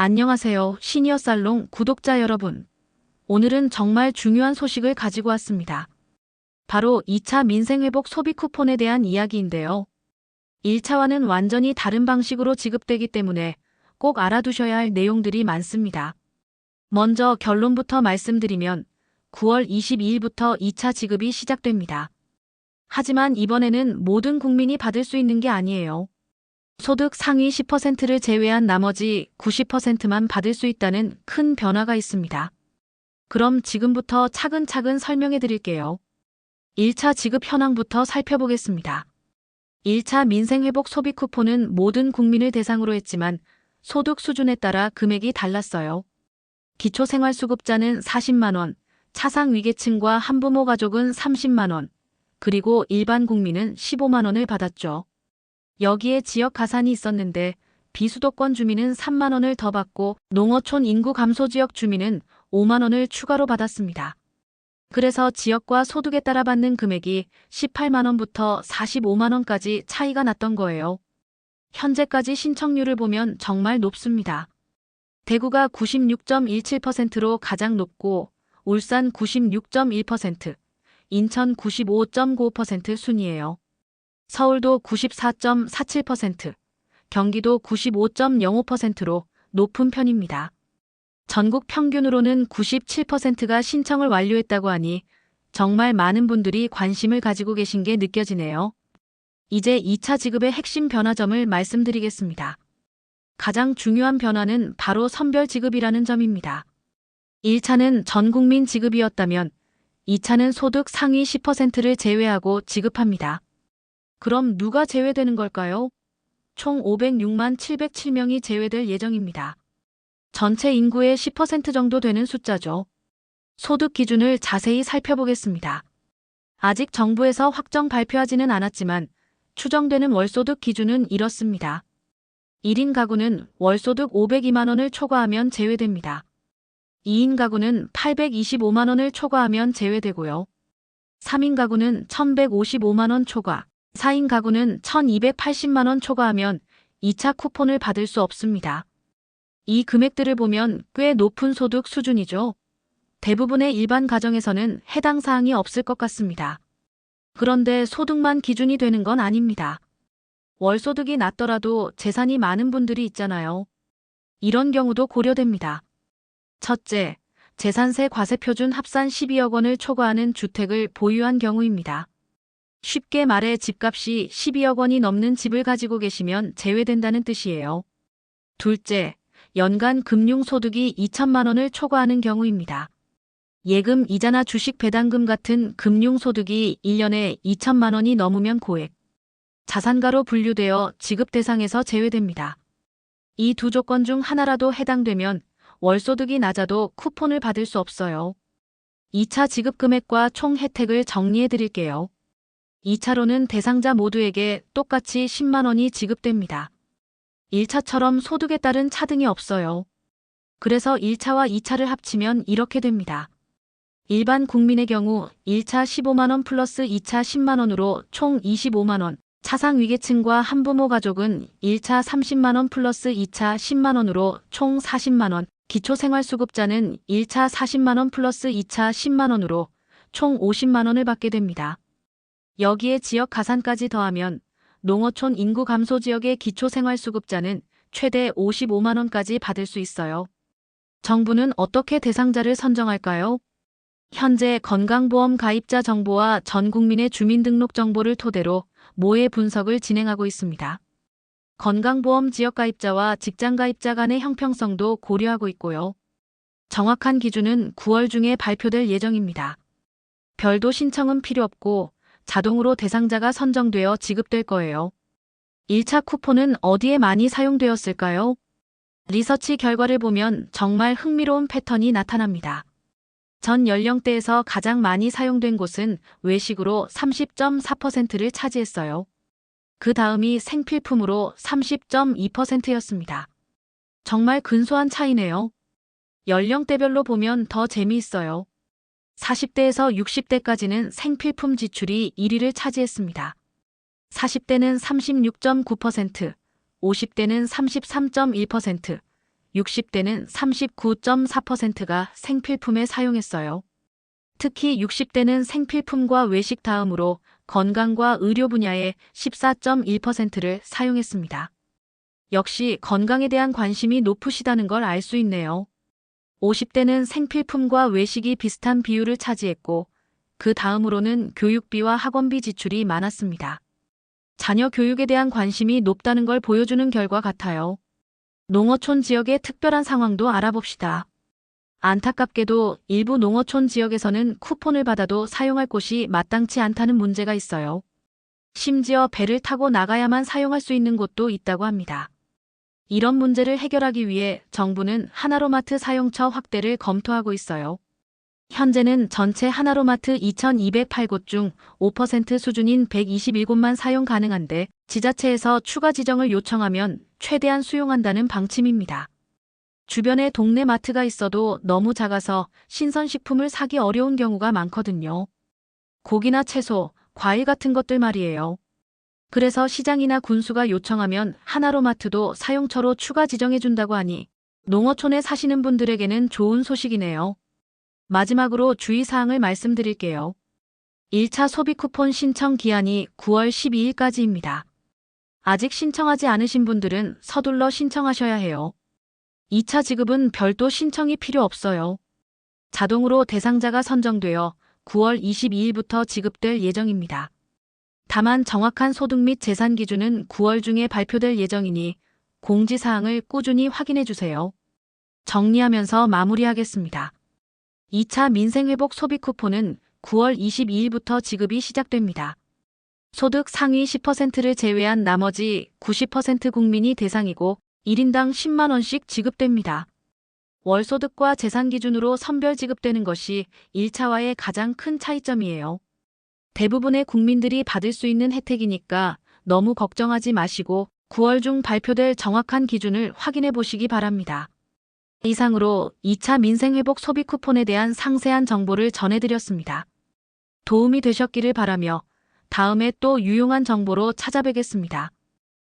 안녕하세요, 시니어살롱 구독자 여러분. 오늘은 정말 중요한 소식을 가지고 왔습니다. 바로 2차 민생회복 소비 쿠폰에 대한 이야기인데요. 1차와는 완전히 다른 방식으로 지급되기 때문에 꼭 알아두셔야 할 내용들이 많습니다. 먼저 결론부터 말씀드리면 9월 22일부터 2차 지급이 시작됩니다. 하지만 이번에는 모든 국민이 받을 수 있는 게 아니에요. 소득 상위 10%를 제외한 나머지 90%만 받을 수 있다는 큰 변화가 있습니다. 그럼 지금부터 차근차근 설명해 드릴게요. 1차 지급 현황부터 살펴보겠습니다. 1차 민생회복 소비 쿠폰은 모든 국민을 대상으로 했지만 소득 수준에 따라 금액이 달랐어요. 기초생활수급자는 40만원, 차상위계층과 한부모 가족은 30만원, 그리고 일반 국민은 15만원을 받았죠. 여기에 지역 가산이 있었는데 비수도권 주민은 3만원을 더 받고 농어촌 인구 감소 지역 주민은 5만원을 추가로 받았습니다. 그래서 지역과 소득에 따라 받는 금액이 18만원부터 45만원까지 차이가 났던 거예요. 현재까지 신청률을 보면 정말 높습니다. 대구가 96.17%로 가장 높고 울산 96.1%, 인천 95.95% 순이에요. 서울도 94.47%, 경기도 95.05%로 높은 편입니다. 전국 평균으로는 97%가 신청을 완료했다고 하니 정말 많은 분들이 관심을 가지고 계신 게 느껴지네요. 이제 2차 지급의 핵심 변화점을 말씀드리겠습니다. 가장 중요한 변화는 바로 선별 지급이라는 점입니다. 1차는 전 국민 지급이었다면 2차는 소득 상위 10%를 제외하고 지급합니다. 그럼 누가 제외되는 걸까요? 총 506만 707명이 제외될 예정입니다. 전체 인구의 10% 정도 되는 숫자죠. 소득 기준을 자세히 살펴보겠습니다. 아직 정부에서 확정 발표하지는 않았지만 추정되는 월소득 기준은 이렇습니다. 1인 가구는 월소득 502만원을 초과하면 제외됩니다. 2인 가구는 825만원을 초과하면 제외되고요. 3인 가구는 1155만원 초과, 4인 가구는 1280만원 초과하면 2차 쿠폰을 받을 수 없습니다. 이 금액들을 보면 꽤 높은 소득 수준이죠. 대부분의 일반 가정에서는 해당 사항이 없을 것 같습니다. 그런데 소득만 기준이 되는 건 아닙니다. 월소득이 낮더라도 재산이 많은 분들이 있잖아요. 이런 경우도 고려됩니다. 첫째, 재산세 과세표준 합산 12억 원을 초과하는 주택을 보유한 경우입니다. 쉽게 말해 집값이 12억 원이 넘는 집을 가지고 계시면 제외된다는 뜻이에요. 둘째, 연간 금융소득이 2천만 원을 초과하는 경우입니다. 예금, 이자나 주식 배당금 같은 금융소득이 1년에 2천만 원이 넘으면 고액, 자산가로 분류되어 지급 대상에서 제외됩니다. 이 두 조건 중 하나라도 해당되면 월소득이 낮아도 쿠폰을 받을 수 없어요. 2차 지급 금액과 총 혜택을 정리해 드릴게요. 2차로는 대상자 모두에게 똑같이 10만 원이 지급됩니다. 1차처럼 소득에 따른 차등이 없어요. 그래서 1차와 2차를 합치면 이렇게 됩니다. 일반 국민의 경우 1차 15만 원 플러스 2차 10만 원으로 총 25만 원, 차상위계층과 한부모 가족은 1차 30만 원 플러스 2차 10만 원으로 총 40만 원, 기초생활수급자는 1차 40만 원 플러스 2차 10만 원으로 총 50만 원을 받게 됩니다. 여기에 지역 가산까지 더하면 농어촌 인구 감소 지역의 기초생활수급자는 최대 55만 원까지 받을 수 있어요. 정부는 어떻게 대상자를 선정할까요? 현재 건강보험 가입자 정보와 전 국민의 주민등록 정보를 토대로 모의 분석을 진행하고 있습니다. 건강보험 지역 가입자와 직장 가입자 간의 형평성도 고려하고 있고요. 정확한 기준은 9월 중에 발표될 예정입니다. 별도 신청은 필요 없고 자동으로 대상자가 선정되어 지급될 거예요. 1차 쿠폰은 어디에 많이 사용되었을까요? 리서치 결과를 보면 정말 흥미로운 패턴이 나타납니다. 전 연령대에서 가장 많이 사용된 곳은 외식으로 30.4%를 차지했어요. 그 다음이 생필품으로 30.2%였습니다. 정말 근소한 차이네요. 연령대별로 보면 더 재미있어요. 40대에서 60대까지는 생필품 지출이 1위를 차지했습니다. 40대는 36.9%, 50대는 33.1%, 60대는 39.4%가 생필품에 사용했어요. 특히 60대는 생필품과 외식 다음으로 건강과 의료 분야에 14.1%를 사용했습니다. 역시 건강에 대한 관심이 높으시다는 걸 알 수 있네요. 50대는 생필품과 외식이 비슷한 비율을 차지했고, 그 다음으로는 교육비와 학원비 지출이 많았습니다. 자녀 교육에 대한 관심이 높다는 걸 보여주는 결과 같아요. 농어촌 지역의 특별한 상황도 알아봅시다. 안타깝게도 일부 농어촌 지역에서는 쿠폰을 받아도 사용할 곳이 마땅치 않다는 문제가 있어요. 심지어 배를 타고 나가야만 사용할 수 있는 곳도 있다고 합니다. 이런 문제를 해결하기 위해 정부는 하나로마트 사용처 확대를 검토하고 있어요. 현재는 전체 하나로마트 2,208곳 중 5% 수준인 121곳만 사용 가능한데 지자체에서 추가 지정을 요청하면 최대한 수용한다는 방침입니다. 주변에 동네 마트가 있어도 너무 작아서 신선식품을 사기 어려운 경우가 많거든요. 고기나 채소, 과일 같은 것들 말이에요. 그래서 시장이나 군수가 요청하면 하나로마트도 사용처로 추가 지정해준다고 하니 농어촌에 사시는 분들에게는 좋은 소식이네요. 마지막으로 주의사항을 말씀드릴게요. 1차 소비 쿠폰 신청 기한이 9월 12일까지입니다. 아직 신청하지 않으신 분들은 서둘러 신청하셔야 해요. 2차 지급은 별도 신청이 필요 없어요. 자동으로 대상자가 선정되어 9월 22일부터 지급될 예정입니다. 다만 정확한 소득 및 재산 기준은 9월 중에 발표될 예정이니 공지사항을 꾸준히 확인해 주세요. 정리하면서 마무리하겠습니다. 2차 민생회복 소비 쿠폰은 9월 22일부터 지급이 시작됩니다. 소득 상위 10%를 제외한 나머지 90% 국민이 대상이고 1인당 10만 원씩 지급됩니다. 월소득과 재산 기준으로 선별 지급되는 것이 1차와의 가장 큰 차이점이에요. 대부분의 국민들이 받을 수 있는 혜택이니까 너무 걱정하지 마시고 9월 중 발표될 정확한 기준을 확인해 보시기 바랍니다. 이상으로 2차 민생회복 소비 쿠폰에 대한 상세한 정보를 전해드렸습니다. 도움이 되셨기를 바라며 다음에 또 유용한 정보로 찾아뵙겠습니다.